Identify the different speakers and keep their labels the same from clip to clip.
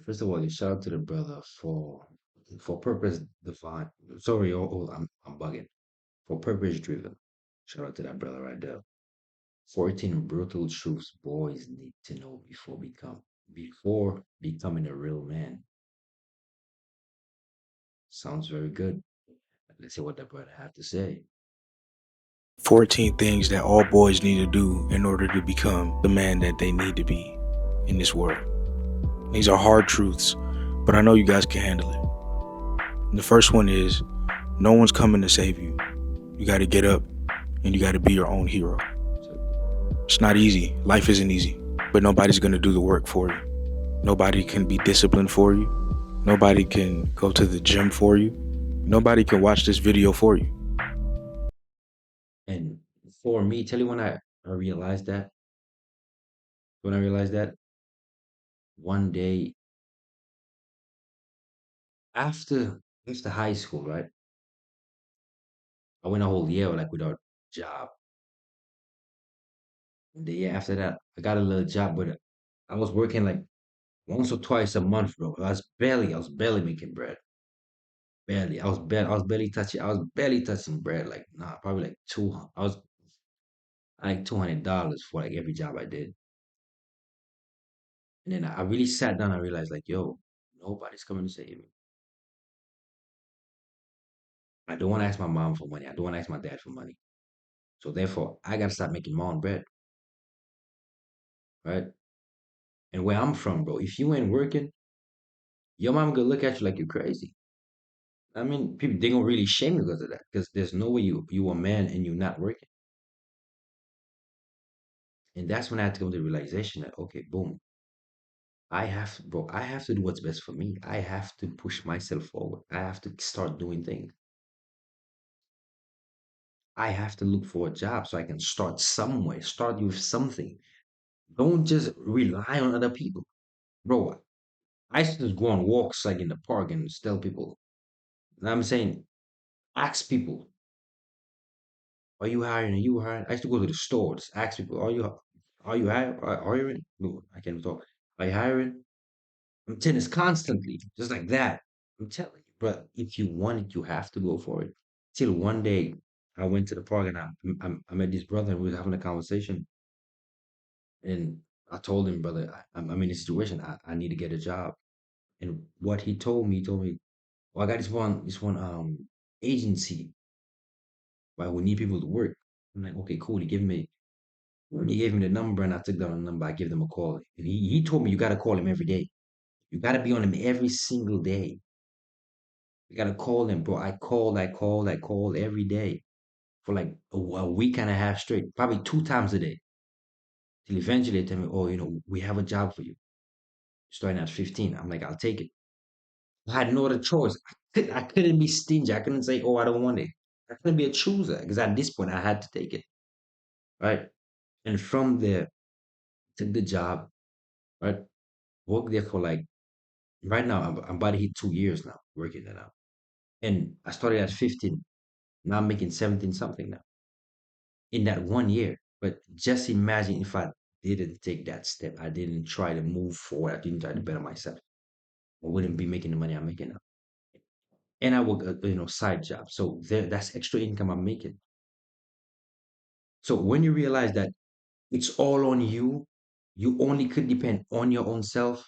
Speaker 1: First of all, you shout out to the brother for purpose divine. Sorry, I'm bugging. For purpose driven. Shout out to that brother right there. 14 brutal truths boys need to know before becoming a real man. Sounds very good. Let's see what that brother have to say.
Speaker 2: 14 things that all boys need to do in order to become the man that they need to be in this world. These are hard truths, but I know you guys can handle it. And the first one is no one's coming to save you. You got to get up and you got to be your own hero.
Speaker 1: So,
Speaker 2: It's not easy. Life isn't easy, but nobody's going to do the work for you. Nobody can be disciplined for you. Nobody can go to the gym for you. Nobody can watch this video for you.
Speaker 1: and for me, tell you I realized that, when I realized that one day after after high school, right? I went a whole year like without job. And the year after that, I got a little job, but I was working like once or twice a month, bro. I was barely making bread. Barely. I was barely touching bread. Like, nah, probably like I was like $200 for like every job I did. And then I really sat down and realized like, yo, nobody's coming to save me. I don't want to ask my mom for money. I don't want to ask my dad for money. So therefore, I gotta start making my own bread, right? And where I'm from, bro, if you ain't working, your mom gonna look at you like you're crazy. I mean, people they gonna really shame you because of that. Because there's no way you a man and you're not working. And that's when I had to come to the realization that okay, boom, I have to do what's best for me. I have to push myself forward. I have to start doing things. I have to look for a job so I can start somewhere, start with something. Don't just rely on other people. Bro, I used to just go on walks like in the park and just tell people. And I'm saying, ask people, are you hiring? Are you hiring? I used to go to the stores, ask people, are you hiring? No, I can't talk. Are you hiring? I'm telling this constantly, just like that. I'm telling you, but if you want it, you have to go for it. Till one day, I went to the park and I met this brother and we were having a conversation. And I told him, brother, I'm in a situation. I need to get a job. And what he told me, well, I got this one agency, but we need people to work. I'm like, okay, cool. He gave me the number and I took down the number. I gave them a call. And he told me you gotta call him every day. You gotta be on him every single day. You gotta call him, bro. I called every day for like a week and a half straight, probably two times a day. Till eventually they tell me, oh, we have a job for you. Starting at 15. I'm like, I'll take it. I had no other choice. I couldn't be stingy. I couldn't say, oh, I don't want it. I couldn't be a chooser because at this point I had to take it. Right. And from there, took the job, right? Worked there for like right now, I'm about to hit 2 years now working there now. And I started at 15. Now I'm making 17 something now in that 1 year. But just imagine if I didn't take that step, I didn't try to move forward, I didn't try to better myself, I wouldn't be making the money I'm making now. And I work side job. So that's extra income I'm making. So when you realize that it's all on you, you only could depend on your own self,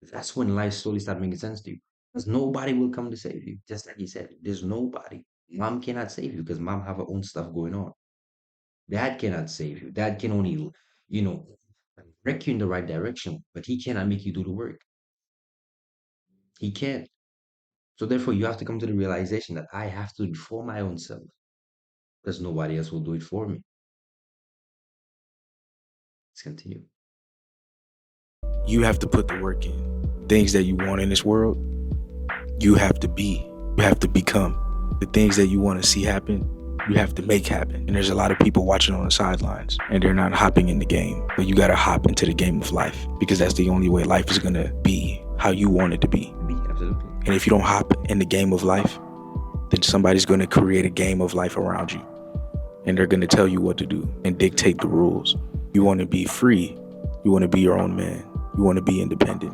Speaker 1: that's when life slowly start making sense to you. Because nobody will come to save you. Just like you said, there's nobody. Mom cannot save you because mom have her own stuff going on. Dad cannot save you. Dad can only, you know, direct you in the right direction, but he cannot make you do the work. He can't. So therefore, you have to come to the realization that I have to do it for my own self because nobody else will do it for me. Let's continue.
Speaker 2: You have to put the work in. Things that you want in this world, you have to be. You have to become. The things that you want to see happen, you have to make happen. And there's a lot of people watching on the sidelines and they're not hopping in the game. But you got to hop into the game of life because that's the only way life is going to be how you want it to be.
Speaker 1: Absolutely.
Speaker 2: And if you don't hop in the game of life, then somebody's going to create a game of life around you. And they're going to tell you what to do and dictate the rules. You want to be free. You want to be your own man. You want to be independent.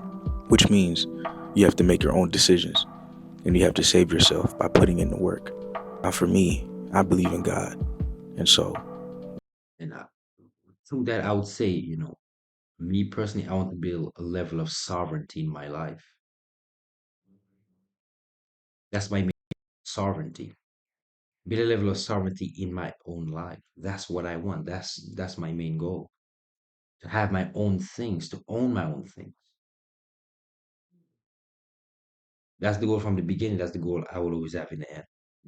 Speaker 2: which means you have to make your own decisions and you have to save yourself by putting in the work. Now, for me, I believe in God. And so,
Speaker 1: And through that, I would say, me personally, I want to build a level of sovereignty in my life. That's my main sovereignty. Build a level of sovereignty in my own life. That's what I want. That's my main goal. To have my own things, to own my own things. That's the goal from the beginning. That's the goal I will always have in the end.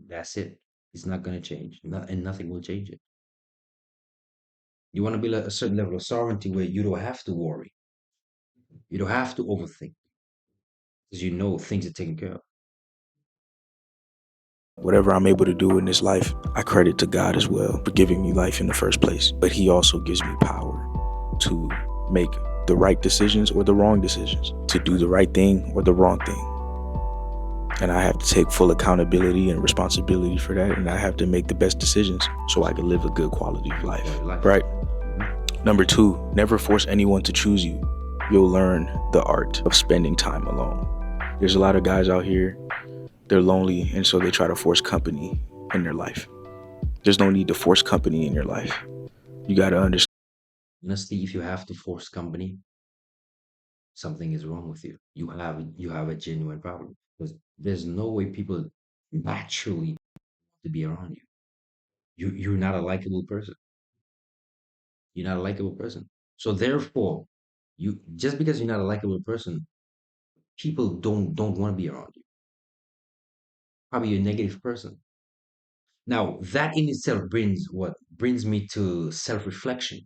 Speaker 1: That's it. It's not gonna change. And nothing will change it. You want to build a certain level of sovereignty where you don't have to worry. You don't have to overthink because you know things are taken care of.
Speaker 2: whatever I'm able to do in this life, I credit to God as well for giving me life in the first place. But He also gives me power to make the right decisions or the wrong decisions, to do the right thing or the wrong thing. And I have to take full accountability and responsibility for that. And I have to make the best decisions so I can live a good quality of life. Right? Number 2, never force anyone to choose you. You'll learn the art of spending time alone. There's a lot of guys out here, they're lonely, and so they try to force company in their life. There's no need to force company in your life. You got to understand.
Speaker 1: Honestly, if you have to force company, something is wrong with you. You have a genuine problem because there's no way people naturally to be around you. You're not a likable person. You're not a likable person. So therefore, you just because you're not a likable person, people don't want to be around you. Probably you're a negative person. Now that in itself brings me to self-reflection.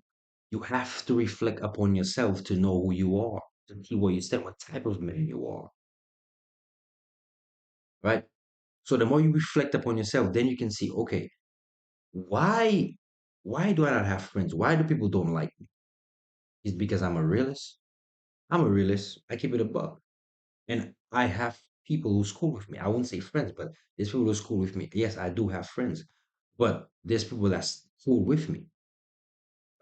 Speaker 1: You have to reflect upon yourself to know who you are, to see where you stand, what type of man you are, right? So the more you reflect upon yourself, then you can see, okay, why why do I not have friends? Why do people don't like me? Is it because I'm a realist? I'm a realist. I keep it a buck. And I have people who school with me. I wouldn't say friends, but there's people who school with me. Yes, I do have friends, but there's people that's cool with me.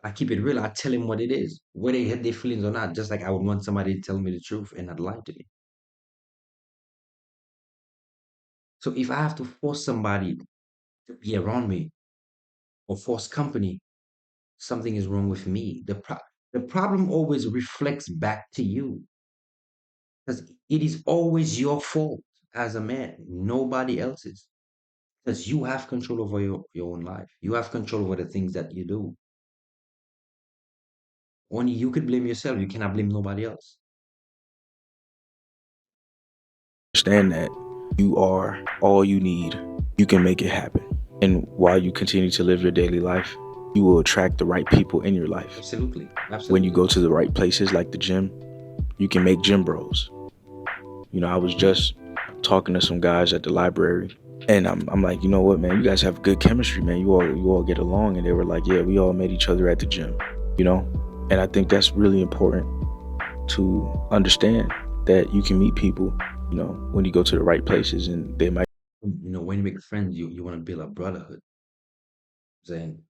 Speaker 1: I keep it real. I tell them what it is, whether they hurt their feelings or not. Just like I would want somebody to tell me the truth and not lie to me. So if I have to force somebody to be around me or force company, something is wrong with me. The problem always reflects back to you because it is always your fault as a man, nobody else's. Because you have control over your own life. You have control over the things that you do. Only you could blame yourself. You cannot blame nobody else.
Speaker 2: Understand that you are all you need. You can make it happen. And while you continue to live your daily life, you will attract the right people in your life.
Speaker 1: Absolutely.
Speaker 2: When you
Speaker 1: Absolutely.
Speaker 2: go to the right places like the gym, you can make gym bros. I was just talking to some guys at the library, and I'm like, you know what, man, you guys have good chemistry, man. You all get along. And they were like, yeah, we all met each other at the gym, you know? And I think that's really important to understand that you can meet people, when you go to the right places and they might.
Speaker 1: When you make friends, you want to build a brotherhood. Saying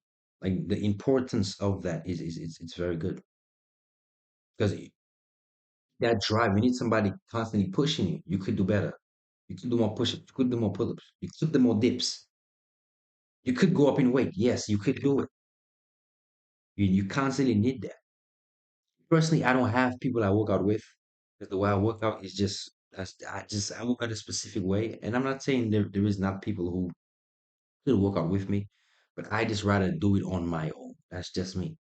Speaker 1: like the importance of that is it's very good because that drive, you need somebody constantly pushing you. You could do better. You could do more push-ups. You could do more pull-ups. You could do more dips. You could go up in weight. Yes, you could do it. You constantly need that. Personally, I don't have people I work out with because the way I work out is just I work out a specific way. And I'm not saying there is not people who could work out with me, but I just rather do it on my own. That's just me.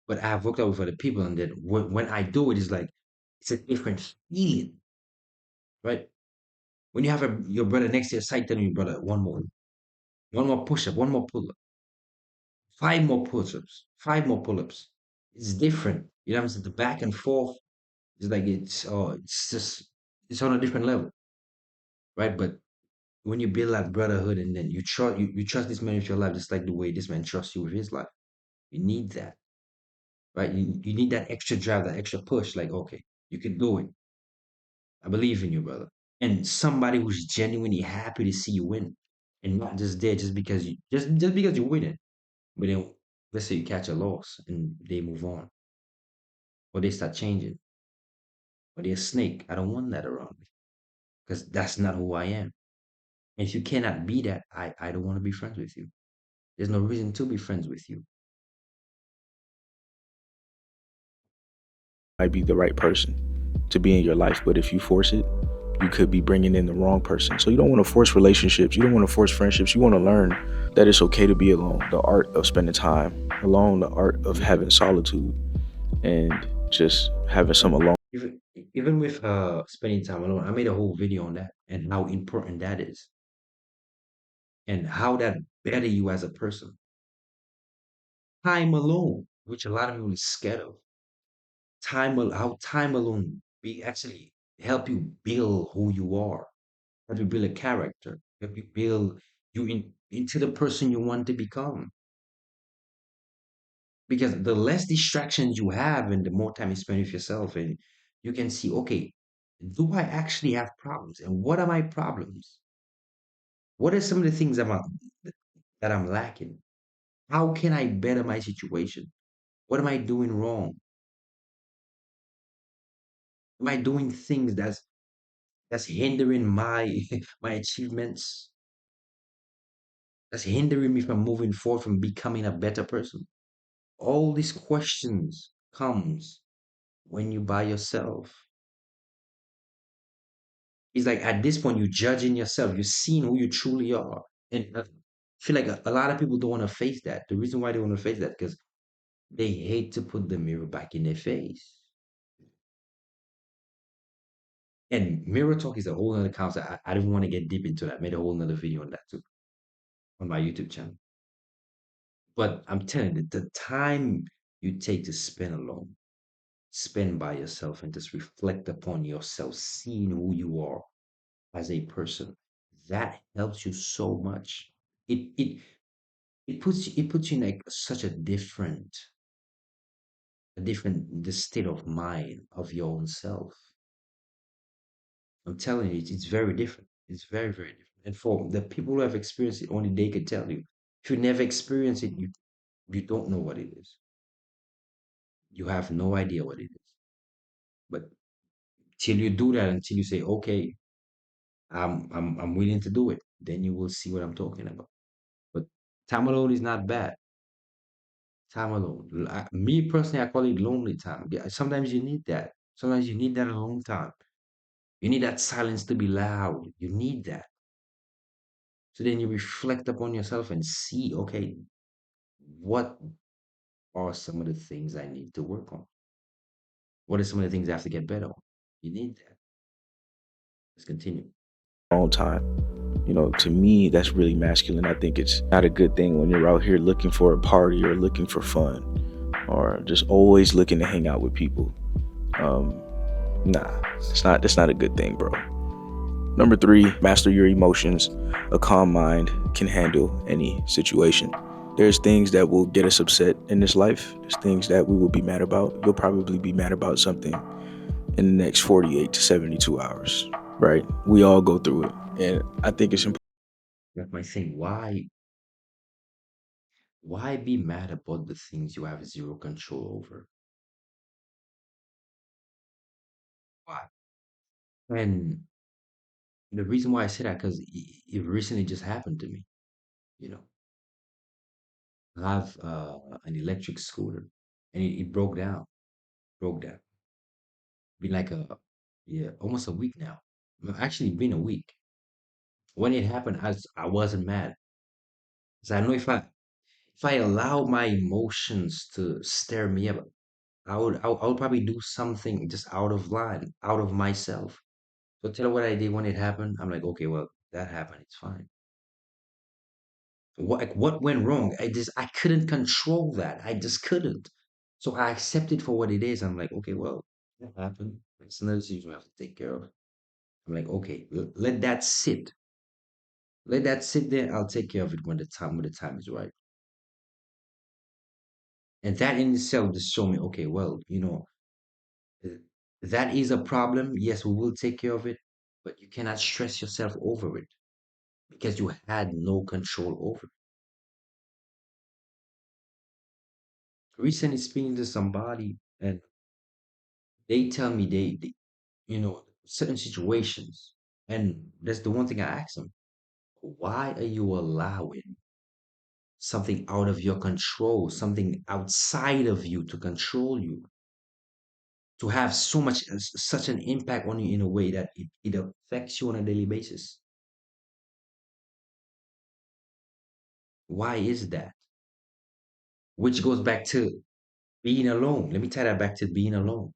Speaker 1: But I've worked out with other people, and then when I do it, it's like it's a different feeling, right? When you have your brother next to your side telling your brother one more push up, one more pull up, five more push ups, five more pull ups. It's different. You know what I'm saying? The back and forth is like it's just it's on a different level, right? But when you build that brotherhood and then you trust this man with your life just like the way this man trusts you with his life. You need that, right? You need that extra drive, that extra push. Like, okay, you can do it. I believe in you, brother. And somebody who's genuinely happy to see you win, and not just there just because you win it. But then let's say you catch a loss and they move on or they start changing or they're a snake. I don't want that around me because that's not who I am. And if you cannot be that, I don't want to be friends with you. There's no reason to be friends with you.
Speaker 2: Might be the right person to be in your life, but if you force it, you could be bringing in the wrong person. So you don't want to force relationships. You don't want to force friendships. You want to learn that it's okay to be alone. The art of spending time alone, the art of
Speaker 1: Yeah.
Speaker 2: having solitude, and just having some alone
Speaker 1: Even even with spending time alone, I made a whole video on that and how important that is and how that better you as a person. Time alone, which a lot of people is scared of. How time alone be actually help you build who you are, help you build a character, help you build you into the person you want to become. Because the less distractions you have and the more time you spend with yourself, and you can see, okay, do I actually have problems? And what are my problems? What are some of the things that I'm lacking? How can I better my situation? What am I doing wrong? Am I doing things that's hindering my my achievements? That's hindering me from moving forward, from becoming a better person? All these questions comes when you by yourself. It's like at this point, you're judging yourself. You're seeing who you truly are. And I feel like a lot of people don't want to face that. The reason why they want to face that because they hate to put the mirror back in their face. And mirror talk is a whole other concept. I didn't want to get deep into that. Made a whole nother video on that too on my YouTube channel. But I'm telling you, the time you take to spend alone, spend by yourself, and just reflect upon yourself, seeing who you are as a person, that helps you so much. It puts you in like such a different the state of mind of your own self. I'm telling you, it's very different. It's very, very different. And for the people who have experienced it, only they could tell you. If you never experience it, you don't know what it is. You have no idea what it is. But till you do that, until you say, okay, I'm willing to do it, then you will see what I'm talking about. But time alone is not bad. Time alone. Me personally, I call it lonely time. Yeah, sometimes you need that. Sometimes you need that alone time. You need that silence to be loud. You need that. So then you reflect upon yourself and see, okay, what are some of the things I need to work on? What are some of the things I have to get better on? You need that. Let's continue.
Speaker 2: time. You know, to me, that's really masculine. I think it's not a good thing when you're out here looking for a party or looking for fun or just always looking to hang out with people. Um, nah, it's not a good thing, bro. Number three, master your emotions. A calm mind can handle any situation. There's things that will get us upset in this life. There's things that we will be mad about. You'll probably be mad about something in the next 48 to 72 hours, right? We all go through it. And I think it's important.
Speaker 1: That might think, why be mad about the things you have zero control over? Why? And the reason why I say that, because it recently just happened to me. You know, I have an electric scooter and it broke down. Been like yeah, almost a week now. Well, actually, been a week. When it happened, I wasn't mad. So I know if I allow my emotions to stir me up, I would probably do something just out of line, out of myself. So tell you what I did when it happened. I'm like, okay, well, that happened. It's fine. What went wrong? I couldn't control that. I just couldn't. So I accept it for what it is. I'm like, okay, well, that happened. It's another situation we have to take care of. I'm like, okay, let that sit. Let that sit there. I'll take care of it when the time is right. And that in itself just show me, okay, well, uh, that is a problem. Yes, we will take care of it, but you cannot stress yourself over it because you had no control over it. Recently speaking to somebody, and they tell me certain situations. And that's the one thing I ask them. Why are you allowing something out of your control, something outside of you to control you, to have such an impact on you in a way that it affects you on a daily basis? Why is that? Which goes back to being alone. Let me tie that back to being alone.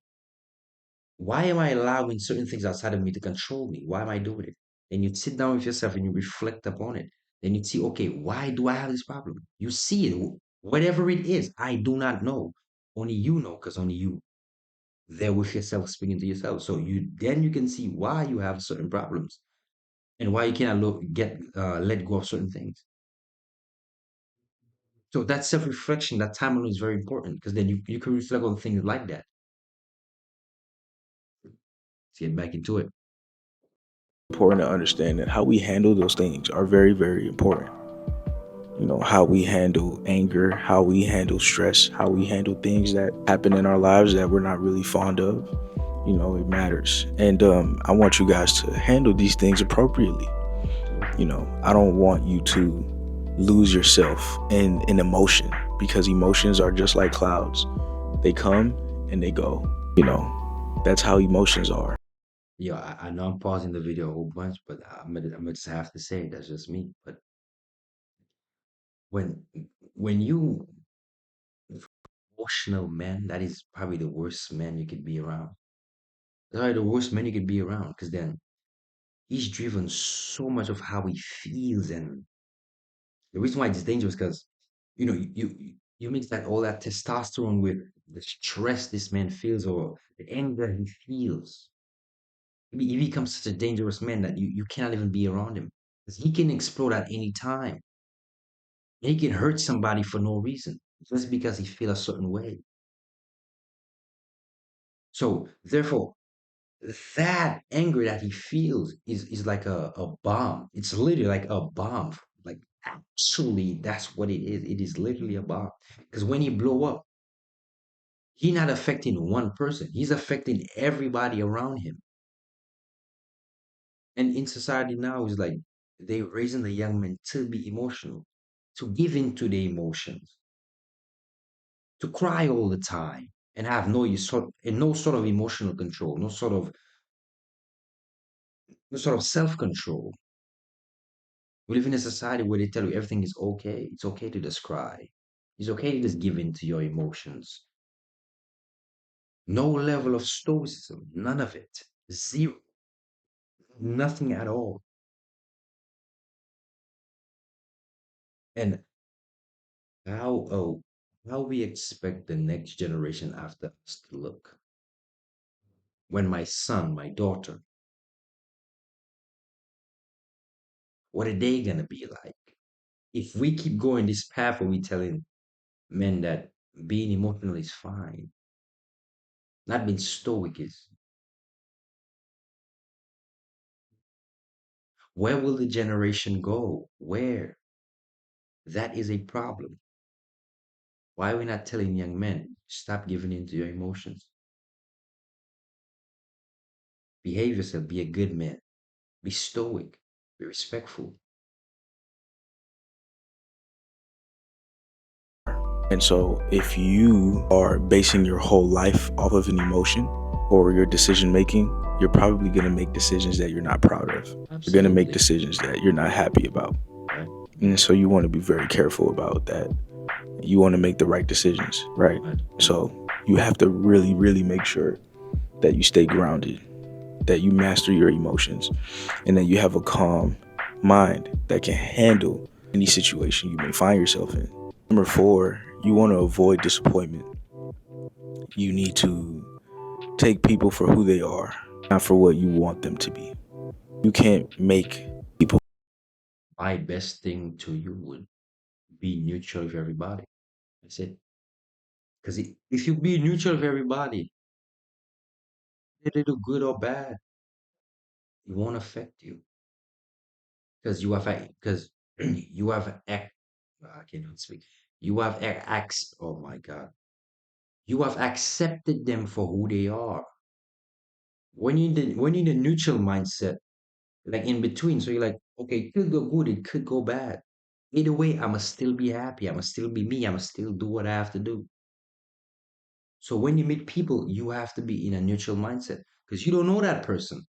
Speaker 1: Why am I allowing certain things outside of me to control me? Why am I doing it? And you sit down with yourself and you reflect upon it. Then you see, okay, why do I have this problem? You see it, whatever it is, I do not know. Only you know, because only you there with yourself speaking to yourself. So you can see why you have certain problems and why you cannot let go of certain things. So that self-reflection, that time alone is very important because then you can reflect on things like that. Let's get back into it.
Speaker 2: Important to understand that how we handle those things are very, very important. How we handle anger, how we handle stress, how we handle things that happen in our lives that we're not really fond of. It matters. And I want you guys to handle these things appropriately. I don't want you to lose yourself in emotion, because emotions are just like clouds. They come and they go. That's how emotions are.
Speaker 1: Yo, I know I'm pausing the video a whole bunch, but I'm gonna just have to say that's just me. But when when you emotional man, that is probably the worst man you could be around. That's probably the worst man you could be around because then he's driven so much of how he feels, and the reason why it's dangerous because you mix that all that testosterone with the stress this man feels or the anger he feels. He becomes such a dangerous man that you cannot even be around him because he can explode at any time. And he can hurt somebody for no reason just because he feels a certain way. So therefore, that anger that he feels is like a bomb. It's literally like a bomb. Like actually, that's what it is. It is literally a bomb. Because when he blow up, he not affecting one person. He's affecting everybody around him. And in society now, is like they raising the young men to be emotional, to give in to the emotions, to cry all the time, and have no sort of emotional control, no sort of self control. We live in a society where they tell you everything is okay. It's okay to just cry. It's okay to just give in to your emotions. No level of stoicism, none of it. Zero, nothing at all. And how how we expect the next generation after us to look when my son, my daughter, what are they gonna be like? If we keep going this path where we telling men that being emotional is fine, not being stoic is, where will the generation go? Where? That is a problem. Why are we not telling young men, stop giving in to your emotions? Behave yourself, be a good man, be stoic, be respectful.
Speaker 2: And so, if you are basing your whole life off of an emotion or your decision making, you're probably going to make decisions that you're not proud of. You're going to make
Speaker 1: Absolutely.
Speaker 2: decisions that you're not happy about.
Speaker 1: Right?
Speaker 2: And so, you want to be very careful about that. You want to make the right decisions, right?
Speaker 1: Right.
Speaker 2: So, you have to really, really make sure that you stay grounded, that you master your emotions, and that you have a calm mind that can handle any situation you may find yourself in. Number 4, you want to avoid disappointment. You need to take people for who they are, not for what you want them to be. You can't make people.
Speaker 1: My best thing to you would be neutral with everybody. That's it. Because if you be neutral with everybody, whether they do good or bad, it won't affect you. Because you have act I can't even speak. You have acts. Oh my God. You have accepted them for who they are. When you're in the neutral mindset, like in between, so you're like, okay, it could go good, it could go bad. Either way, I'ma still be happy. I'ma still be me. I'ma still do what I have to do. So when you meet people, you have to be in a neutral mindset because you don't know that person.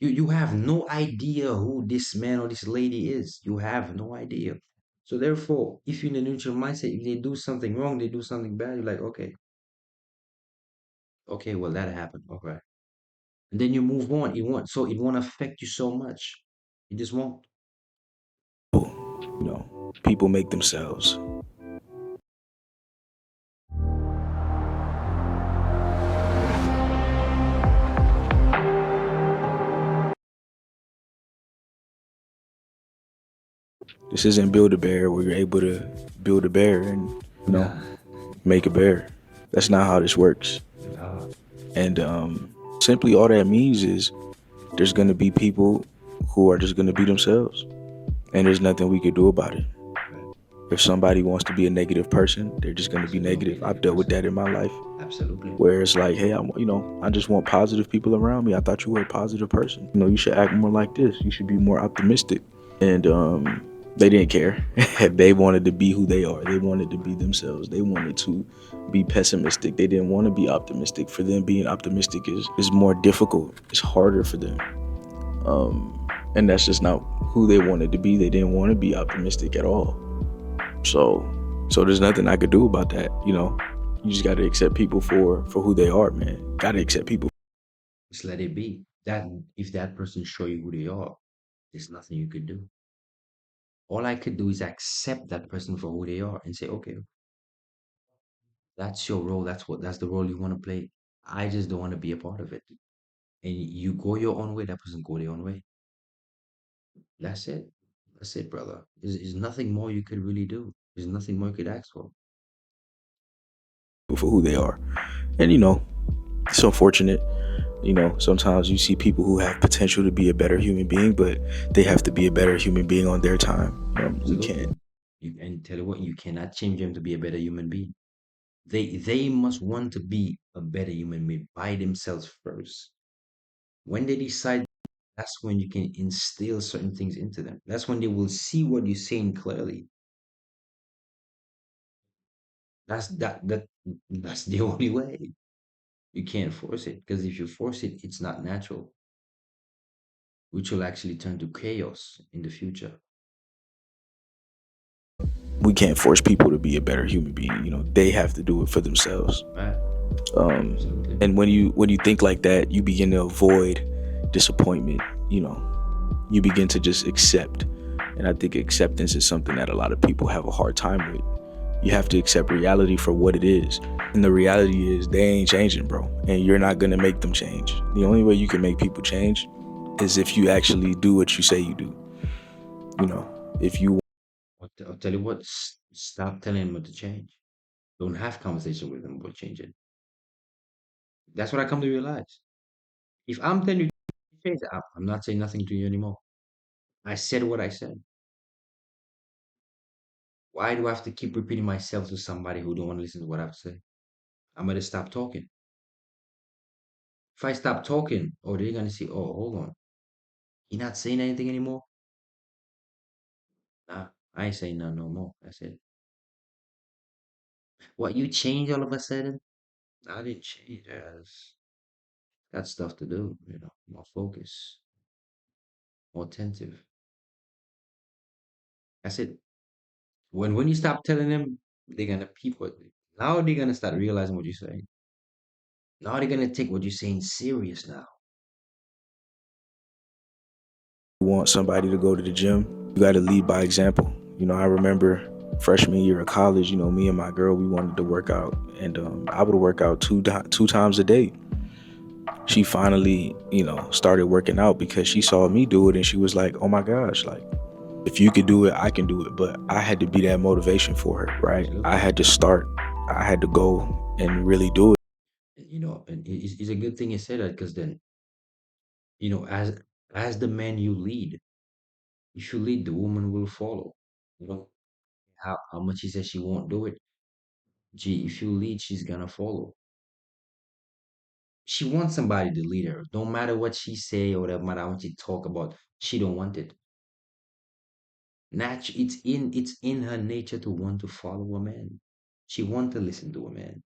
Speaker 1: You have no idea who this man or this lady is. You have no idea. So therefore, if you're in a neutral mindset, if they do something wrong, they do something bad, you're like, okay, okay, well that happened. Okay. And then you move on. It won't affect you so much. It just won't.
Speaker 2: You know, people make themselves. This isn't Build a Bear where you're able to build a bear and, you know,
Speaker 1: Nah.
Speaker 2: make a bear. That's not how this works.
Speaker 1: Nah.
Speaker 2: And simply all that means is there's going to be people who are just going to be themselves. And there's nothing we could do about it.
Speaker 1: Right.
Speaker 2: If somebody wants to be a negative person, they're just going to be
Speaker 1: So they'll be a
Speaker 2: negative. I've
Speaker 1: negative
Speaker 2: dealt with
Speaker 1: person.
Speaker 2: that in my life
Speaker 1: Absolutely.
Speaker 2: where it's like, hey, I just want positive people around me. I thought you were a positive person. You know, you should act more like this. You should be more optimistic. And they didn't care. They wanted to be who they are. They wanted to be themselves. They wanted to be pessimistic. They didn't want to be optimistic. For them, being optimistic is more difficult. It's harder for them. And that's just not who they wanted to be. They didn't want to be optimistic at all. So there's nothing I could do about that. You know, you just got to accept people for who they are, man. Got to accept people.
Speaker 1: Just let it be. That if that person show you who they are, there's nothing you could do. All I could do is accept that person for who they are and say, okay, that's your role. That's the role you want to play. I just don't want to be a part of it. And you go your own way, that person go their own way. That's it. That's it, brother. There's nothing more you could really do. There's nothing more you could ask for.
Speaker 2: For who they are. And you know, it's unfortunate. You know, sometimes you see people who have potential to be a better human being, but they have to be a better human being on their time. We
Speaker 1: Absolutely.
Speaker 2: can't.
Speaker 1: And tell you what, you cannot change them to be a better human being. They must want to be a better human being by themselves first. When they decide, that's when you can instill certain things into them. That's when they will see what you're saying clearly. That's the only way. You can't force it because if you force it, it's not natural, which will actually turn to chaos in the future.
Speaker 2: We can't force people to be a better human being. You know, they have to do it for themselves.
Speaker 1: Right?
Speaker 2: Um,
Speaker 1: Absolutely.
Speaker 2: and when you think like that, you begin to avoid disappointment. You know, you begin to just accept. And I think acceptance is something that a lot of people have a hard time with. You have to accept reality for what it is. And the reality is they ain't changing, bro. And you're not gonna make them change. The only way you can make people change is if you actually do what you say you do. You know, if you
Speaker 1: I'll tell you what, stop telling them what to change. Don't have conversation with them about changing. That's what I come to realize. If I'm telling you to change, I'm not saying nothing to you anymore. I said what I said. Why do I have to keep repeating myself to somebody who don't want to listen to what I have to say? I'm gonna stop talking. If I stop talking, oh, they're gonna say, oh, hold on, you're not saying anything anymore. Nah, I ain't saying no no more. I said, what you changed all of a sudden? I didn't change. I just got stuff to do. More focus, more attentive. I said, when you stop telling them, they're gonna peep what. Now they're gonna start realizing what you're saying. Now they're gonna take what you're saying serious now.
Speaker 2: want somebody to go to the gym, you got to lead by example. You know, I remember freshman year of college, you know, me and my girl, we wanted to work out, and I would work out two times a day. She finally, you know, started working out because she saw me do it, and she was like, "Oh my gosh, like if you could do it, I can do it." But I had to be that motivation for her, right? I
Speaker 1: Absolutely.
Speaker 2: had to start. I had to go and really do it.
Speaker 1: And it's a good thing you said that because then, as the man you lead, if you lead, the woman will follow. You know, how much she says she won't do it. Gee, if you lead, she's gonna follow. She wants somebody to lead her. Don't matter what she say or no matter what she talk about, she don't want it. It's in her nature to want to follow a man. She want to listen to a man.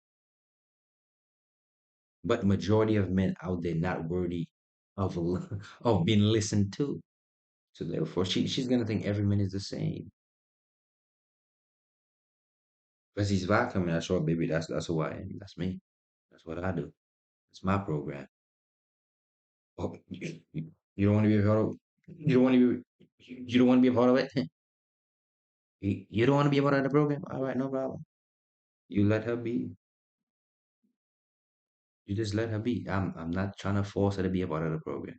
Speaker 1: But majority of men out there not worthy of of being listened to. So therefore, she's gonna think every man is the same. Because he's vacuuming. That's all, baby. That's who I am. That's me. That's what I do. It's my program. Oh, you don't want to be a part of. You don't want to be. You don't want to be a part of it. You don't want to be a part of the program. All right, no problem. You let her be. You just let her be. I'm not trying to force her to be a part of the program.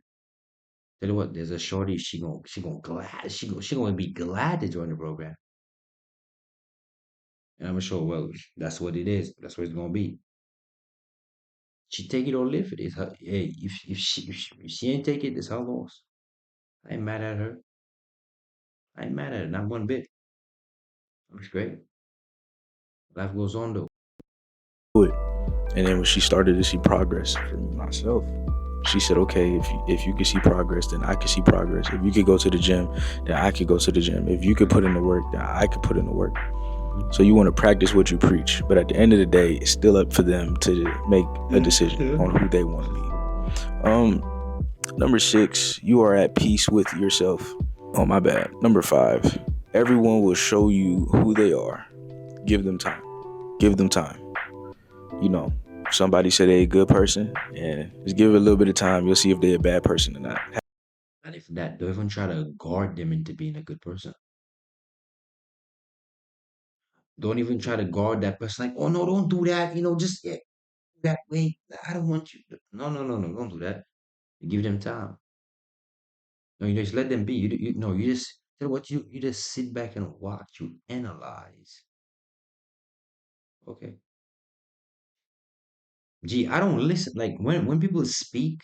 Speaker 1: Tell you what, there's a shorty. She gonna be glad to join the program. And I'm sure. Well, that's what it is. That's what it's gonna be. She take it or leave it. It's her. Hey, if she ain't take it, it's her loss. I ain't mad at her. I ain't mad at her. Not one bit. I'm straight. Life goes on though.
Speaker 2: Do it. And then when she started to see progress for myself, she said, okay, if you can see progress, then I can see progress. If you could go to the gym, then I could go to the gym. If you could put in the work, then I could put in the work.
Speaker 1: Mhm.
Speaker 2: So you want to practice what you preach. But at the end of the day, it's still up for them to make a decision on who they want to be. Number 6, you are at peace with yourself. Oh, my bad. Number 5, everyone will show you who they are. Give them time. Give them time. You know, somebody said they're a good person, and just give it a little bit of time. You'll see if they're a bad person or not.
Speaker 1: And if that, don't even try to guard them into being a good person. Don't even try to guard that person. Like, oh no, don't do that. Just yeah, that way. I don't want you. No, no, no, no, don't do that. You give them time. No, you just let them be. No, you just tell what you just sit back and watch. You analyze. Okay. Gee, I don't listen. Like when people speak,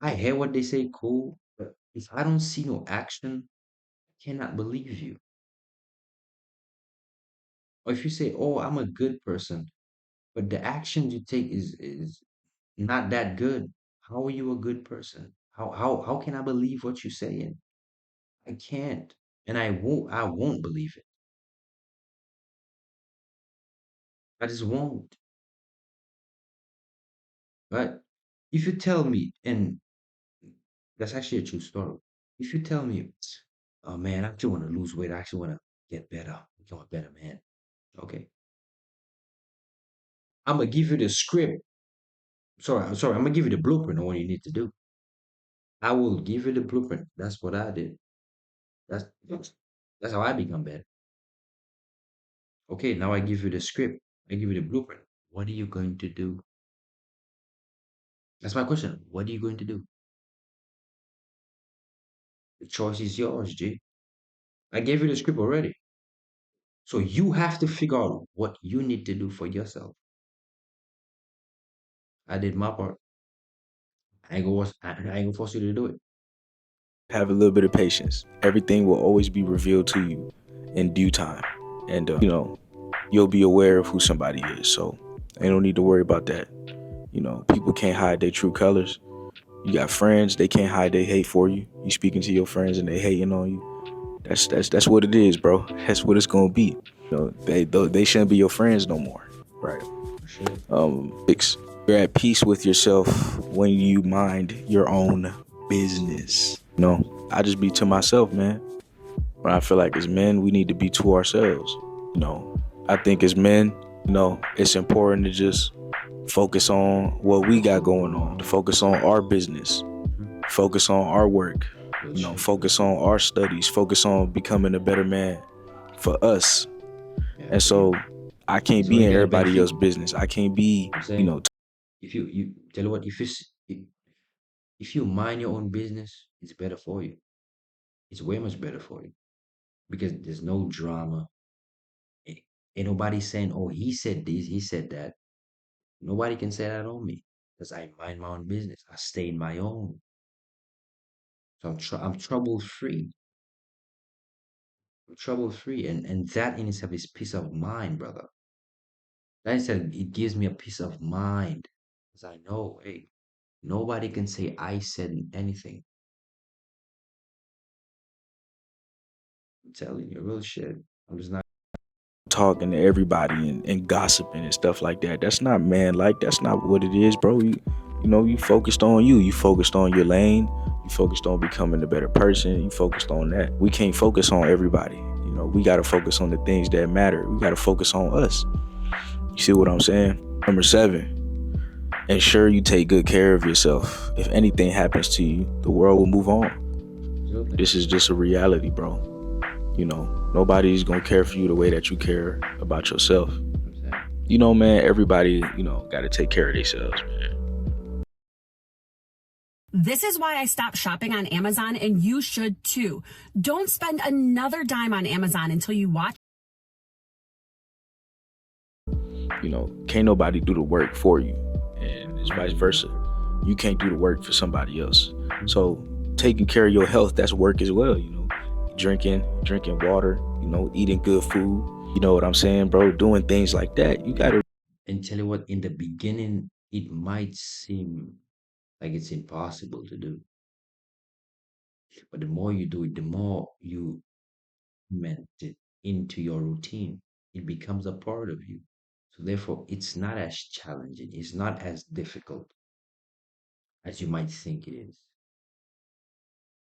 Speaker 1: I hear what they say, cool. But if I don't see no action, I cannot believe you. Or if you say, "Oh, I'm a good person," but the actions you take is not that good, how are you a good person? How can I believe what you're saying? I can't, and I won't believe it. I just won't. But if you tell me, and that's actually a true story. If you tell me, oh man, I actually want to lose weight. I actually want to get better, become a better man. Okay, I'm gonna give you the script. Sorry, I'm sorry. I'm gonna give you the blueprint on what you need to do. I will give you the blueprint. That's what I did. That's how I become better. Okay, now I give you the script. I give you the blueprint. What are you going to do? That's my question. What are you going to do? The choice is yours, G. I gave you the script already. So you have to figure out what you need to do for yourself. I did my part. I ain't gonna force you to do it.
Speaker 2: Have a little bit of patience. Everything will always be revealed to you in due time. And, you'll be aware of who somebody is. So ain't no need to worry about that. People can't hide their true colors. You got friends, they can't hide their hate for you. You speaking to your friends and they hating on you. That's what it is, bro. That's what it's gonna be. They shouldn't be your friends no more. Right.
Speaker 1: For sure.
Speaker 2: 6. You're at peace with yourself when you mind your own business. I just be to myself, man. When I feel like as men, we need to be to ourselves. I think as men, it's important to just focus on what we got going on, to focus on our business,
Speaker 1: Mhm.
Speaker 2: focus on our work,
Speaker 1: Real shit.
Speaker 2: focus on our studies, focus on becoming a better man for us.
Speaker 1: Yeah,
Speaker 2: And
Speaker 1: for you.
Speaker 2: so I can't
Speaker 1: It's
Speaker 2: be
Speaker 1: only
Speaker 2: in
Speaker 1: gonna
Speaker 2: everybody
Speaker 1: benefit
Speaker 2: else's
Speaker 1: you.
Speaker 2: business. I can't be,
Speaker 1: I'm saying if you tell you what, if you mind your own business, it's better for you. It's way much better for you because there's no drama. A- Ain't nobody saying, "Oh, he said this, he said that." Nobody can say that on me because I mind my own business. I stay in my own, so I'm trouble free. I'm trouble free, and that in itself is peace of mind, brother. That in itself it gives me a peace of mind. 'Cause I know, hey, nobody can say I said anything. I'm telling you, real shit. I'm just not.
Speaker 2: talking to everybody and gossiping and stuff like that. That's not man like. That's not what it is, bro. You know, you focused on you. You focused on your lane. You focused on becoming a better person. You focused on that. We can't focus on everybody. You know, we got to focus on the things that matter. We got to focus on us. You see what I'm saying? Number 7, ensure you take good care of yourself. If anything happens to you, the world will move on.
Speaker 1: Absolutely.
Speaker 2: This is just a reality, bro. You know, nobody's gonna care for you the way that you care about yourself.
Speaker 1: I'm saying.
Speaker 2: You know, man, everybody, gotta take care of themselves, man.
Speaker 3: This is why I stopped shopping on Amazon, and you should too. Don't spend another dime on Amazon until you watch.
Speaker 2: You know, can't nobody do the work for you, and it's vice versa. You can't do the work for somebody else. So taking care of your health, that's work as well. You know, drinking water. You know, eating good food. You know what I'm saying, bro? Doing things like that. You gotta.
Speaker 1: And tell you what, in the beginning, it might seem like it's impossible to do. But the more you do it, the more you implement it into your routine. It becomes a part of you. So therefore, it's not as challenging. It's not as difficult as you might think it is.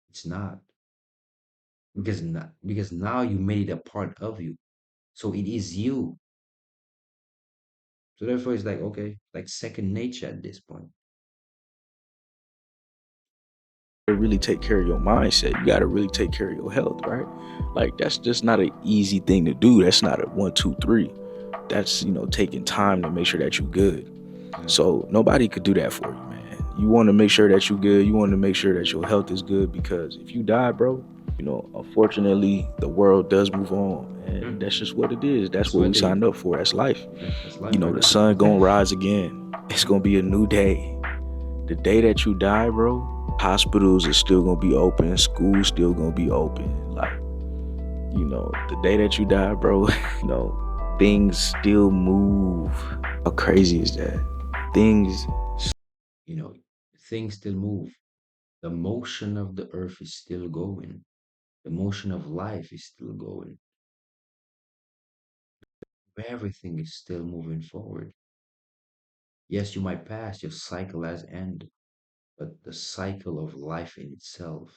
Speaker 1: It's not because now you made it a part of you. So it is you. So therefore, it's like okay, like second nature at this point.
Speaker 2: Really take care of your mindset. You got to really take care of your health, right? Like that's just not an easy thing to do. That's not a one, two, three. That's taking time to make sure that you're good.
Speaker 1: Yeah.
Speaker 2: So nobody could do that for you, man. You want to make sure that you're good. You want to make sure that your health is good because if you die, bro, unfortunately, the world does move on, and that's just what it is. That's what we signed up for. That's life.
Speaker 1: Yeah, that's life,
Speaker 2: The sun gonna rise again. It's gonna be a new day. The day that you die, bro, hospitals are still gonna be open, school's still gonna be open. Like, the day that you die, bro, things still move. How crazy is that? Things.
Speaker 1: you know, things still move. The motion of the earth is still going. The motion of life is still going. Everything is still moving forward. Yes, you might pass, your cycle has ended, but the cycle of life in itself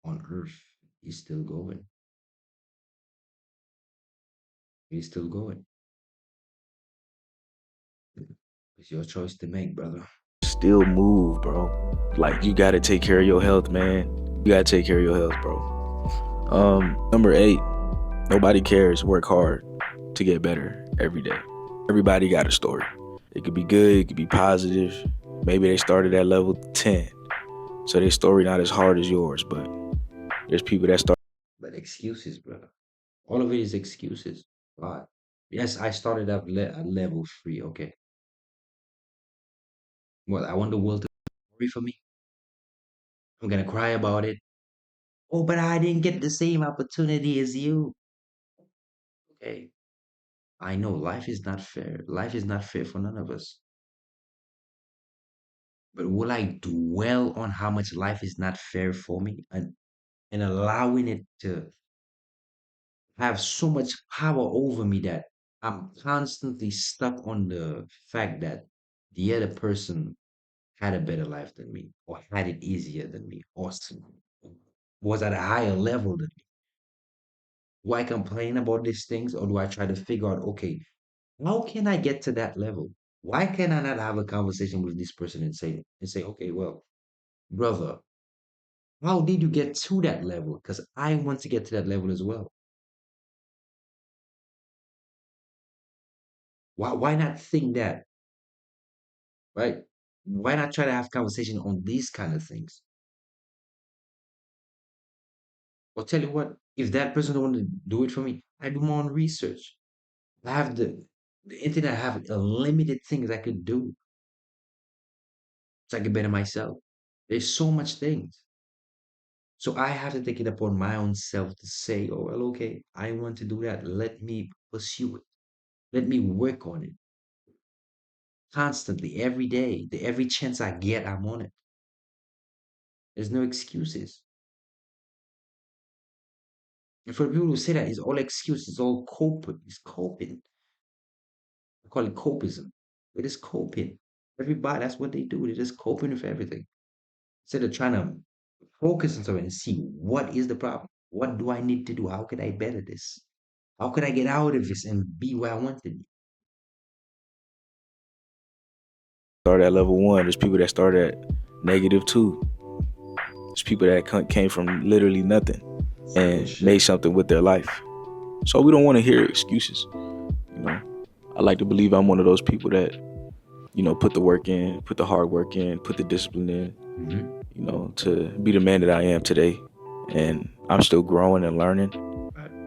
Speaker 1: on earth is still going. It's still going. It's your choice to make, brother.
Speaker 2: Still move, bro. Like you gotta take care of your health, man. You gotta take care of your health, bro. Number 8, nobody cares. Work hard to get better every day. Everybody got a story. It could be good, it could be positive. Maybe they started at level 10, so their story not as hard as yours, but there's people that start.
Speaker 1: But excuses, brother. All of it is excuses. But yes, I started at level 3. Okay. Well, I want the world to worry for me. I'm gonna cry about it. Oh, but I didn't get the same opportunity as you. Okay. I know life is not fair. Life is not fair for none of us. But will I dwell on how much life is not fair for me and allowing it to have so much power over me that I'm constantly stuck on the fact that the other person had a better life than me, or had it easier than me, or was at a higher level than me? Do I complain about these things, or do I try to figure out, okay, how can I get to that level? Why can I not have a conversation with this person and say, okay, well, brother, how did you get to that level? Because I want to get to that level as well. Why not think that, right? Why not try to have conversation on these kind of things? Or tell you what, if that person don't want to do it for me, I do my own research. I have the internet. I have unlimited things I could do so I can better myself. There's so much things. So I have to take it upon my own self to say, oh well, okay, I want to do that. Let me pursue it. Let me work on it. constantly, every day. Every chance I get, I'm on it. There's no excuses. And for the people who say that it's all excuse, it's all coping, it's coping. I call it copism. It is coping. Everybody, that's what they do. They're just coping with everything. Instead of trying to focus on something and see what is the problem. What do I need to do? How can I better this? How can I get out of this and be where I want to be?
Speaker 2: Start at level 1. There's people that start at -2. There's people that came from literally nothing and made something with their life. So we don't want to hear excuses. I like to believe I'm one of those people that, put the work in, put the hard work in, put the discipline in, to be the man that I am today. And I'm still growing and learning.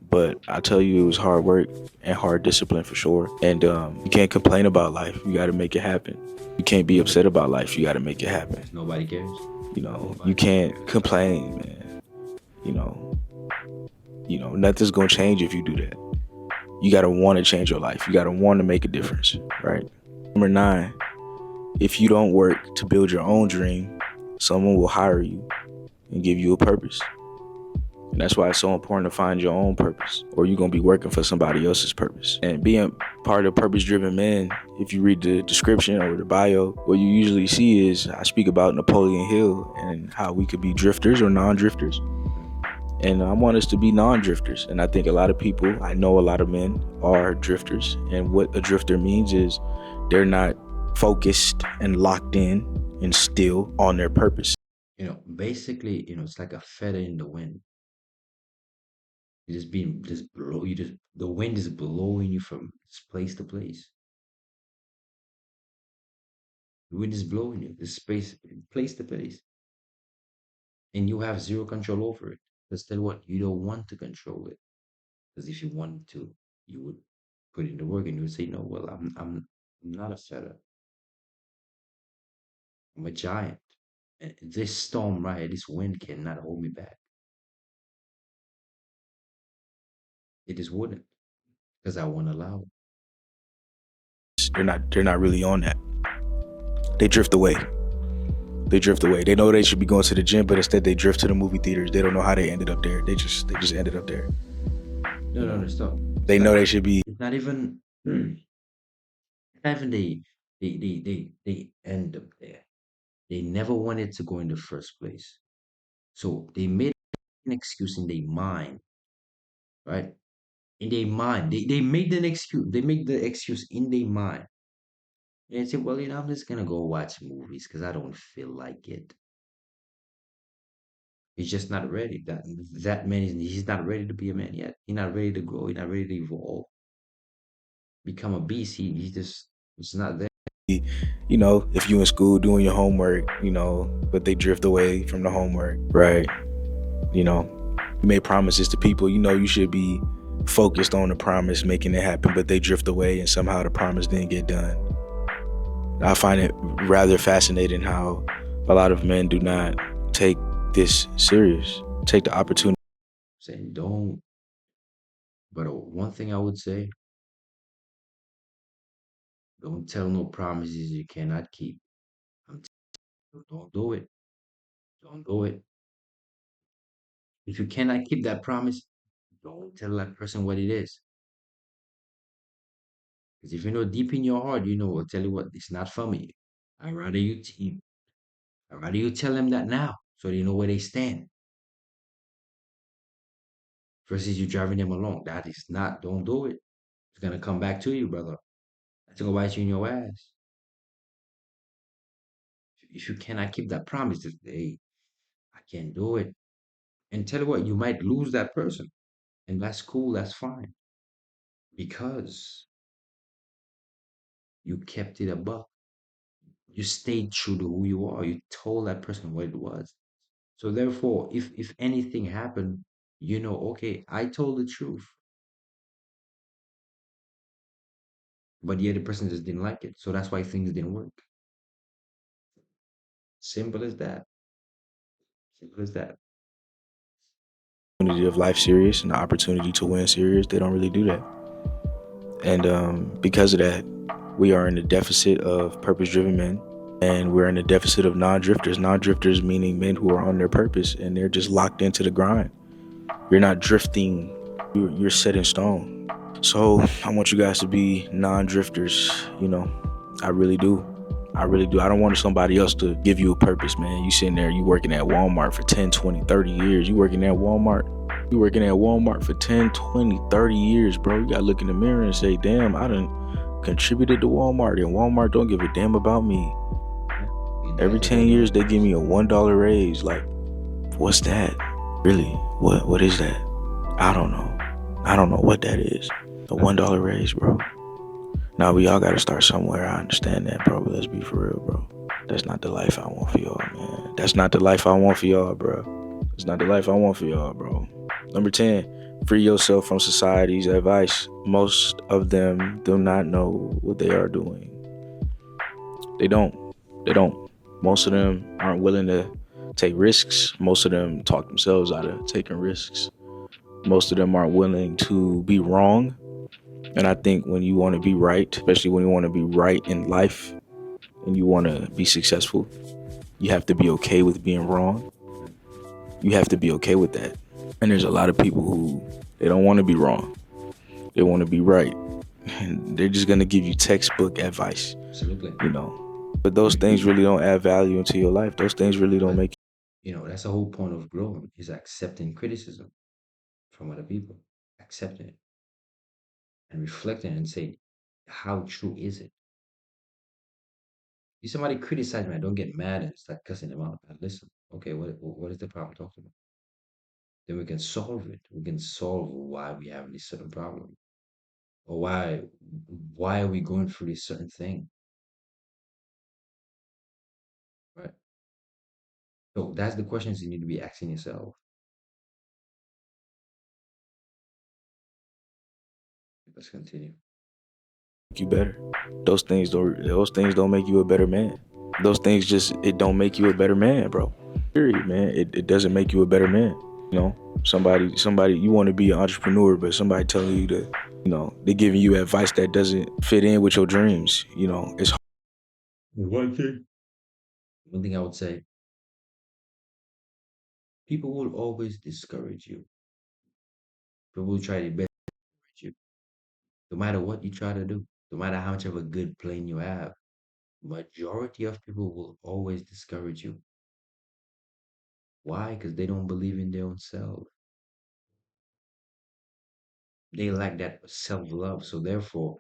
Speaker 2: But I tell you, it was hard work and hard discipline for sure. And you can't complain about life. You got to make it happen. You can't be upset about life. You got to make it happen.
Speaker 1: Nobody cares.
Speaker 2: You can't complain, man. Nothing's going to change if you do that. You got to want to change your life. You got to want to make a difference, right? Number 9, if you don't work to build your own dream, someone will hire you and give you a purpose. And that's why it's so important to find your own purpose, or you're going to be working for somebody else's purpose. And being part of purpose-driven men, if you read the description or the bio, what you usually see is I speak about Napoleon Hill and how we could be drifters or non-drifters. And I want us to be non-drifters. And I think a lot of people, I know a lot of men are drifters. And what a drifter means is they're not focused and locked in and still on their purpose.
Speaker 1: Basically, it's like a feather in the wind. The wind is blowing you from place to place. The wind is blowing you this place to place. And you have zero control over it. But still what? You don't want to control it. Because if you wanted to, you would put in the work and you would say, no, well, I'm not a feather. I'm a giant. And this storm right here, this wind cannot hold me back. It just wouldn't. Because I won't allow it.
Speaker 2: They're not really on that. They drift away. They know they should be going to the gym, but instead they drift to the movie theaters. They don't know how they ended up there. They just ended up there.
Speaker 1: No, stop.
Speaker 2: They know they should be.
Speaker 1: It's not even. It's not even they end up there. They never wanted to go in the first place. So they made an excuse in their mind, right? In their mind, they made an excuse. They make the excuse in their mind. And they say, well, I'm just gonna go watch movies because I don't feel like it. He's just not ready. That man he's not ready to be a man yet. He's not ready to grow. He's not ready to evolve, become a beast. It's not there.
Speaker 2: If you in school doing your homework, but they drift away from the homework, right? You made promises to people, you should be focused on the promise, making it happen, but they drift away and somehow the promise didn't get done. I find it rather fascinating how a lot of men do not take this serious, take the opportunity.
Speaker 1: Saying don't. But one thing I would say, don't tell no promises you cannot keep. Don't do it. Don't do it. If you cannot keep that promise, don't tell that person what it is. Because if you know deep in your heart, I'll tell you what, it's not for me. I'd rather you tell them that now so they know where they stand. Versus you driving them along. That is not, don't do it. It's gonna come back to you, brother. It's gonna bite you in your ass. If you cannot keep that promise, just, hey, I can't do it. And tell you what, you might lose that person. And that's cool, that's fine. Because you kept it a buck. You stayed true to who you are. You told that person what it was. So therefore, if anything happened, okay, I told the truth. But the other person just didn't like it. So that's why things didn't work. Simple as that. Simple as that.
Speaker 2: Of life serious and the opportunity to win serious, they don't really do that. And because of that, We are in a deficit of purpose-driven men, and we're in a deficit of non-drifters. Non-drifters meaning men who are on their purpose and they're just locked into the grind. You're not drifting. You're set in stone. So I want you guys to be non-drifters. I really do. I really do. I don't want somebody else to give you a purpose, man. You sitting there, you working at Walmart for 10, 20, 30 years. You working at Walmart. You working at Walmart for 10, 20, 30 years, bro. You got to look in the mirror and say, damn, I done contributed to Walmart, and Walmart don't give a damn about me. Every 10 years, they give me a $1 raise. Like, what's that? Really? What is that? I don't know. I don't know what that is. A $1 raise, bro. Now we all gotta start somewhere. I understand that, bro. But let's be for real, bro. That's not the life I want for y'all, man. That's not the life I want for y'all, bro. It's not the life I want for y'all, bro. Number 10, free yourself from society's advice. Most of them do not know what they are doing. They don't. They don't. Most of them aren't willing to take risks. Most of them talk themselves out of taking risks. Most of them aren't willing to be wrong. And I think when you want to be right, especially when you want to be right in life and you want to be successful, you have to be okay with being wrong. You have to be okay with that. And there's a lot of people who they don't want to be wrong. They want to be right. And they're just going to give you textbook advice.
Speaker 1: Absolutely.
Speaker 2: But those things really don't add value into your life. Those things really don't make
Speaker 1: That's the whole point of growing, is accepting criticism from other people, accepting it and reflecting and say, how true is it? If somebody criticize me, I don't get mad and start cussing them out. I listen. Okay, what is the problem? Talk to me. Then we can solve it. We can solve why we have this certain problem, or why are we going through this certain thing, right? So that's the questions you need to be asking yourself. Let's continue.
Speaker 2: you better. Those things don't make you a better man. Those things it don't make you a better man, bro. Period, man. It doesn't make you a better man. Somebody you want to be an entrepreneur, but somebody telling you to, they're giving you advice that doesn't fit in with your dreams. It's
Speaker 1: One thing I would say, people will always discourage you. People will try their best to discourage you. No matter what you try to do, no matter how much of a good plan you have, majority of people will always discourage you. Why? Because they don't believe in their own self. They lack that self-love. So therefore,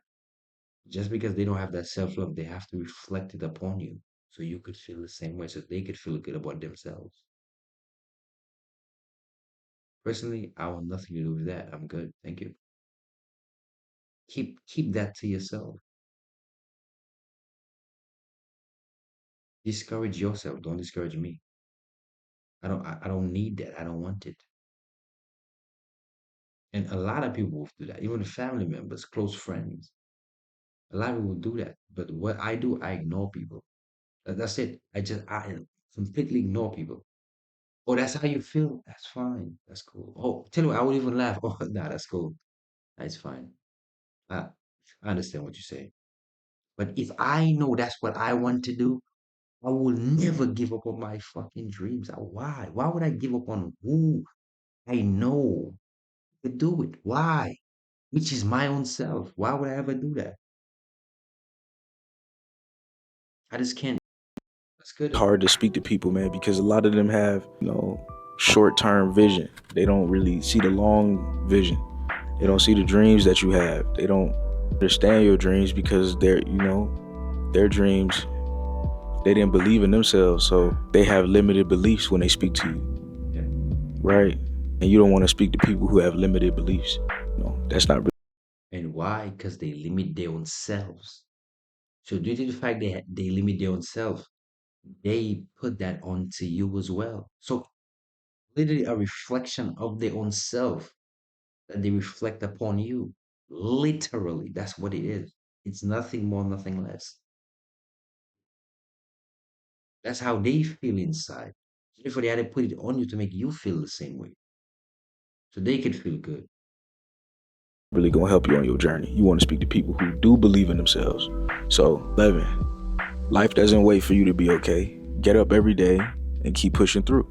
Speaker 1: just because they don't have that self-love, they have to reflect it upon you. So you could feel the same way, so they could feel good about themselves. Personally, I want nothing to do with that. I'm good. Thank you. Keep that to yourself. Discourage yourself. Don't discourage me. I don't need that. I don't want it. And a lot of people will do that. Even family members, close friends. A lot of people do that. But what I do, I ignore people. That's it. I completely ignore people. Oh, that's how you feel? That's fine. That's cool. Oh, tell you what, I would even laugh. Oh, nah, that's cool. That's fine. I, I understand what you say. But if I know that's what I want to do, I will never give up on my fucking dreams. Why? Why would I give up on who I know could do it? Why? Which is my own self. Why would I ever do that? I just can't. That's good.
Speaker 2: hard to speak to people, man, because a lot of them have, short-term vision. They don't really see the long vision. They don't see the dreams that you have. They don't understand your dreams because their dreams, they didn't believe in themselves. So they have limited beliefs when they speak to you,
Speaker 1: Yeah.
Speaker 2: right? And you don't want to speak to people who have limited beliefs. That's not really.
Speaker 1: And why? Because they limit their own selves. So due to the fact they limit their own self, they put that onto you as well. So literally a reflection of their own self that they reflect upon you. Literally, that's what it is. It's nothing more, nothing less. That's how they feel inside. Therefore, they had to put it on you to make you feel the same way. So they could feel good.
Speaker 2: really gonna help you on your journey. You want to speak to people who do believe in themselves. So 11, life doesn't wait for you to be okay. Get up every day and keep pushing through.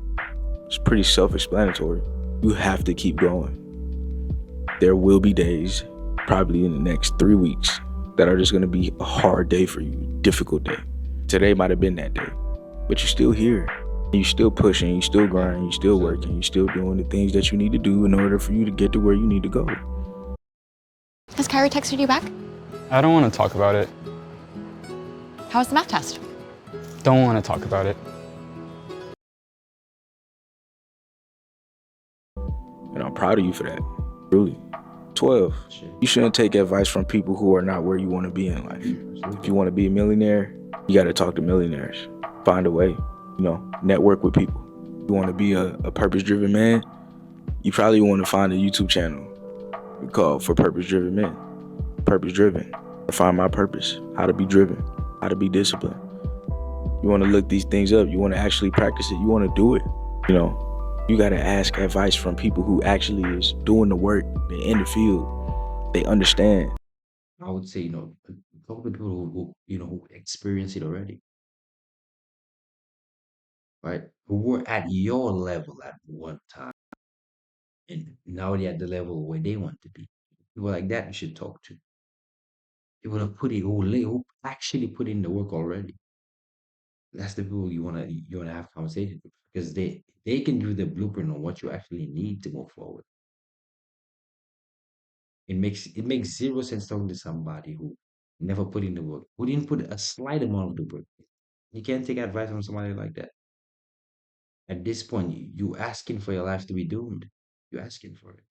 Speaker 2: It's pretty self-explanatory. You have to keep going. There will be days, probably in the next 3 weeks, that are just gonna be a hard day for you, difficult day. Today might have been that day, but you're still here. You're still pushing, you're still grinding, you're still working, you're still doing the things that you need to do in order for you to get to where you need to go.
Speaker 4: Has Kyrie texted you back?
Speaker 5: I don't want to talk about it.
Speaker 4: How was the math test?
Speaker 5: Don't want to talk about it.
Speaker 2: And I'm proud of you for that, really. 12, you shouldn't take advice from people who are not where you want to be in life. If you want to be a millionaire, you got to talk to millionaires. Find a way, network with people. You want to be a purpose-driven man, you probably want to find a YouTube channel called For Purpose-Driven Men. Purpose-driven. Find my purpose, how to be driven, how to be disciplined. You want to look these things up. You want to actually practice it. You want to do it. You got to ask advice from people who actually is doing the work. They're in the field. They understand.
Speaker 1: I would say, talk to people who experience it already, right? Who were at your level at one time, and now they're at the level where they want to be. People like that you should talk to. People who actually put in the work already. That's the people you wanna have conversations with because they can give you the blueprint on what you actually need to move forward. It makes zero sense talking to somebody who never put in the work, who didn't put a slight amount of the work. You can't take advice from somebody like that. At this point, you asking for your life to be doomed. You're asking for it.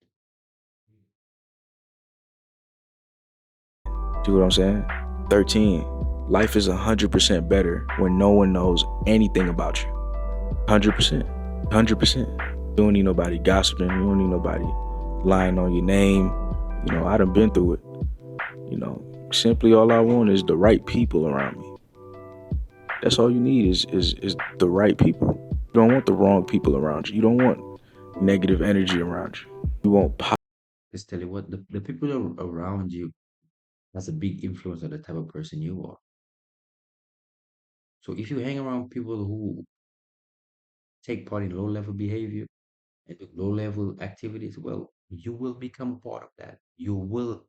Speaker 2: See what I'm saying? 13, life is 100% better when no one knows anything about you. 100%. 100%. You don't need nobody gossiping. You don't need nobody lying on your name. I done been through it. Simply all I want is the right people around me. That's all you need is the right people. You don't want the wrong people around you. You don't want negative energy around you. You want
Speaker 1: Just tell you what, the people around you, that's a big influence on the type of person you are. So if you hang around people who take part in low level behavior and do low level activities, well, you will become part of that. You will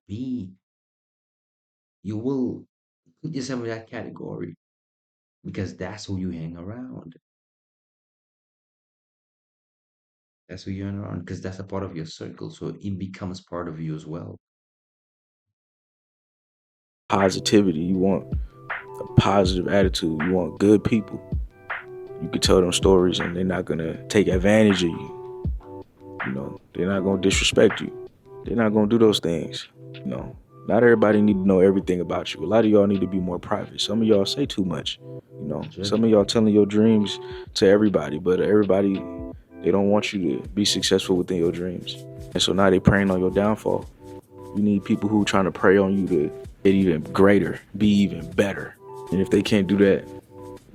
Speaker 1: put yourself in that category because that's who you hang around. That's who you hang around because that's a part of your circle. So it becomes part of you as well.
Speaker 2: positivity. You want a positive attitude. You want good people. You can tell them stories and they're not gonna take advantage of you. They're not gonna disrespect you. They're not gonna do those things. Not everybody need to know everything about you. A lot of y'all need to be more private. Some of y'all say too much. Some of y'all telling your dreams to everybody, but everybody, they don't want you to be successful within your dreams. And so now they preying on your downfall. You need people who trying to prey on you to get even greater, be even better. And if they can't do that,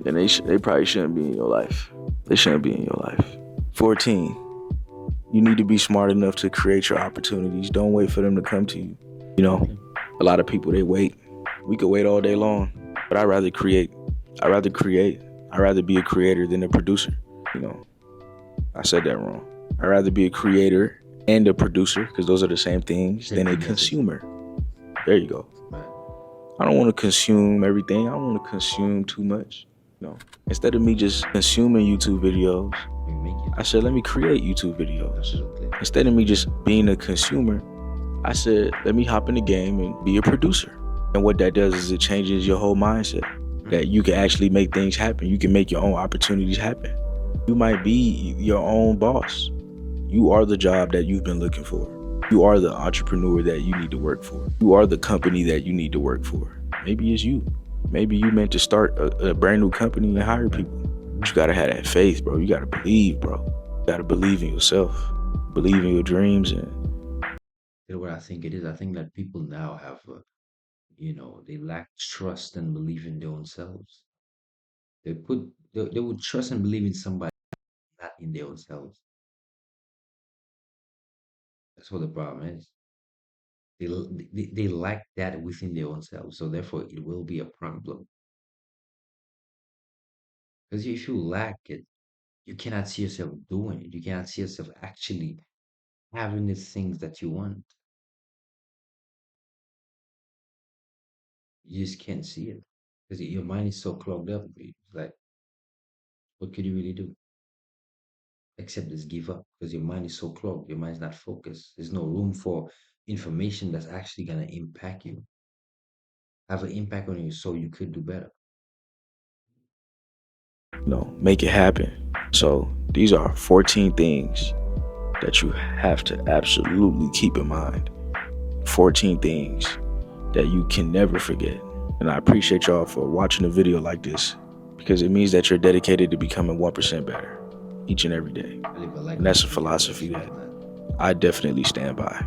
Speaker 2: then they probably shouldn't be in your life. They shouldn't be in your life. 14, you need to be smart enough to create your opportunities. Don't wait for them to come to you. A lot of people, they wait. We could wait all day long, but I'd rather create. I'd rather be a creator than a producer. I said that wrong. I'd rather be a creator and a producer, because those are the same things, than a consumer. There you go. I don't want to consume everything. I don't want to consume too much. Instead of me just consuming YouTube videos, I said, let me create YouTube videos. Instead of me just being a consumer, I said, let me hop in the game and be a producer. And what that does is it changes your whole mindset, that you can actually make things happen. You can make your own opportunities happen. You might be your own boss. You are the job that you've been looking for. You are the entrepreneur that you need to work for. You are the company that you need to work for. Maybe it's you. Maybe you meant to start a brand new company and hire people. But you gotta have that faith, bro. You gotta believe, bro. You gotta believe in yourself. Believe in your dreams. And
Speaker 1: You know what I think it is? I think that people now have, they lack trust and belief in their own selves. They would trust and believe in somebody, not in their own selves. That's what the problem is. They lack that within their own selves, so therefore it will be a problem. Because if you lack it, you cannot see yourself doing it. You cannot see yourself actually having the things that you want. You just can't see it because your mind is so clogged up. It's like, what could you really do except just give up? Because your mind is so clogged. Your mind is not focused. There's no room for information that's actually gonna impact you, have an impact on you, so you could do better.
Speaker 2: Make it happen. So these are 14 things that you have to absolutely keep in mind. 14 things that you can never forget. And I appreciate y'all for watching a video like this because it means that you're dedicated to becoming 1% better each and every day.
Speaker 1: I live a life
Speaker 2: And that's a
Speaker 1: of freedom,
Speaker 2: philosophy
Speaker 1: that's
Speaker 2: that
Speaker 1: not-
Speaker 2: I definitely stand by.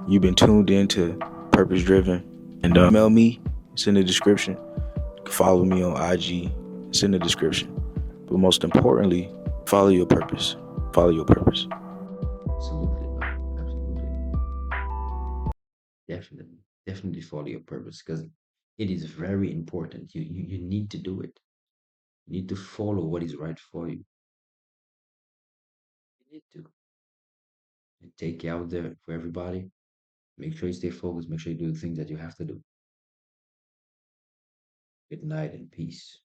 Speaker 2: You've been tuned into Purpose Driven, and email me. It's in the description. You can follow me on IG. It's in the description. But most importantly, follow your purpose. Follow your purpose.
Speaker 1: Absolutely, man. Absolutely. Definitely. Definitely follow your purpose because it is very important. You need to do it. You need to follow what is right for you. You need to. And take care out there for everybody. Make sure you stay focused. Make sure you do the things that you have to do. Good night and peace.